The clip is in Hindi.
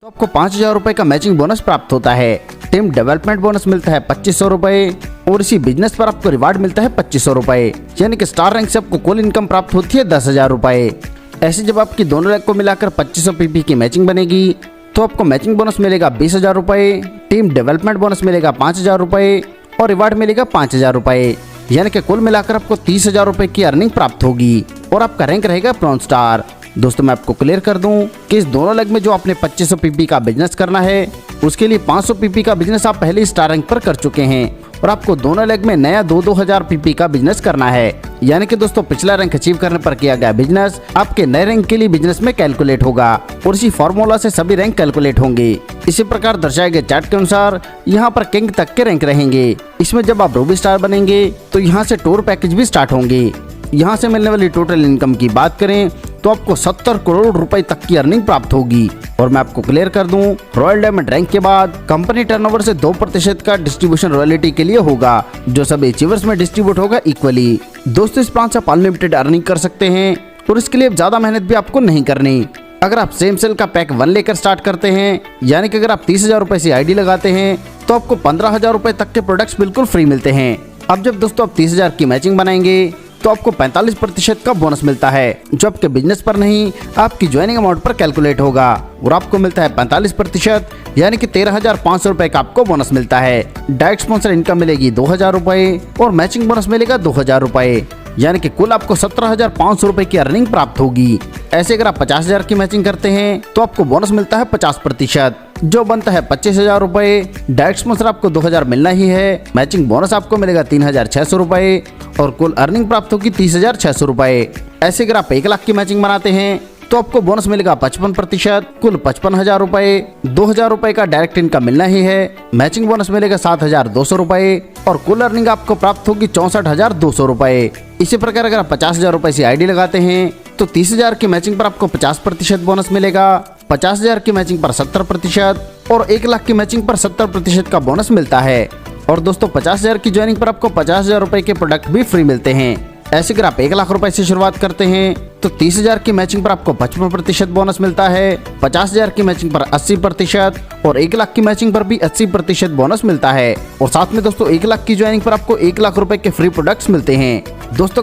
तो आपको 5,000 रुपए का मैचिंग बोनस प्राप्त होता है। टीम डेवलपमेंट बोनस मिलता है 2,500 रुपए और इसी बिजनेस पर आपको रिवार्ड मिलता है 2,500 रुपए, यानी कि स्टार रैंक से आपको कुल इनकम प्राप्त होती है 10,000 रुपए। ऐसे जब आपकी दोनों रैंक को मिलाकर 2500 पीपी की मैचिंग बनेगी तो आपको मैचिंग बोनस मिलेगा 20,000 रुपए, टीम डेवलपमेंट बोनस मिलेगा 5,000 रुपए और रिवार्ड मिलेगा 5,000 रुपए, यानी कि कुल मिलाकर आपको 30,000 रुपए की अर्निंग प्राप्त होगी और आपका रैंक रहेगा ब्रॉन्ज स्टार। दोस्तों मैं आपको क्लियर कर दूं कि इस दोनों लेग में जो आपने 2500 पीपी का बिजनेस करना है उसके लिए 500 पीपी का बिजनेस आप पहले ही स्टार रैंक पर कर चुके हैं और आपको दोनों लेग में नया 2-2 पीपी का बिजनेस करना है, यानी कि दोस्तों पिछला रैंक अचीव करने पर किया गया बिजनेस आपके नए रैंक के लिए बिजनेस में कैलकुलेट होगा और इसी फॉर्मूला से सभी रैंक कैलकुलेट होंगे। इसी प्रकार दर्शाए गए चार्ट के अनुसार यहाँ पर किंग तक के रैंक रहेंगे। इसमें जब आप रूबी स्टार बनेंगे तो यहाँ से टूर पैकेज भी स्टार्ट होंगे। यहाँ से मिलने वाली टोटल इनकम की बात करें तो आपको 70 करोड़ रुपए तक की अर्निंग प्राप्त होगी। और मैं आपको क्लियर कर दूं, रॉयल डायमंड रैंक के बाद कंपनी टर्नओवर से 2% का डिस्ट्रीब्यूशन रॉयल्टी के लिए होगा, जो सभी अचीवर्स में डिस्ट्रीब्यूट होगा इक्वली। दोस्तों इस प्लान से आप अनलिमिटेड अर्निंग कर सकते हैं और इसके लिए ज्यादा मेहनत भी आपको नहीं करनी। अगर आप सेम सेल का पैक 1 लेकर स्टार्ट करते हैं, यानी कि अगर आप 30,000 रुपए से आईडी लगाते हैं तो आपको 15,000 रुपए तक के प्रोडक्ट्स बिल्कुल फ्री मिलते हैं। अब जब दोस्तों आप 30,000 की मैचिंग बनाएंगे तो आपको 45% का बोनस मिलता है, जो आपके बिजनेस पर नहीं आपकी ज्वाइनिंग अमाउंट पर कैलकुलेट होगा और आपको मिलता है 45%, यानी कि 13,500 रुपए का आपको बोनस मिलता है। डायरेक्ट स्पॉन्सर इनकम मिलेगी 2,000 रुपए और मैचिंग बोनस मिलेगा 2,000 रुपए, यानी कि कुल आपको 17,500 रुपए की अर्निंग प्राप्त होगी। ऐसे अगर आप 50,000 की मैचिंग करते हैं तो आपको बोनस मिलता है 50%, जो बनता है 25,000 रुपए। डायरेक्ट स्पॉन्सर आपको 2,000 मिलना ही है, मैचिंग बोनस आपको मिलेगा 3,600 रुपए और कुल अर्निंग प्राप्त होगी 30,600 रुपए। ऐसे अगर आप 1 लाख की मैचिंग बनाते हैं तो आपको बोनस मिलेगा 55%, कुल 55,000 रुपए। 2,000 रुपए का डायरेक्ट इनकम मिलना ही है, मैचिंग बोनस मिलेगा 7,200 रुपए और कुल अर्निंग आपको प्राप्त होगी 64,200 रुपए। इसी प्रकार अगर आप 50,000 रुपए से आईडी लगाते हैं तो 30,000 की मैचिंग पर आपको 50% बोनस मिलेगा, 50,000 की मैचिंग पर 70% और 1 लाख की मैचिंग पर 70% का बोनस मिलता है। और दोस्तों 50,000 की ज्वाइनिंग पर आपको 50,000 रुपए के प्रोडक्ट भी फ्री मिलते हैं। ऐसे अगर आप 1 लाख रुपए से शुरुआत करते हैं तो 30,000 की मैचिंग पर आपको 55% बोनस मिलता है, 50,000 की मैचिंग पर 80% और 1 लाख की मैचिंग पर भी 80% बोनस मिलता है। और साथ में दोस्तों 1 लाख की ज्वाइनिंग पर आपको 1 लाख रुपए के फ्री प्रोडक्ट्स मिलते हैं। दोस्तों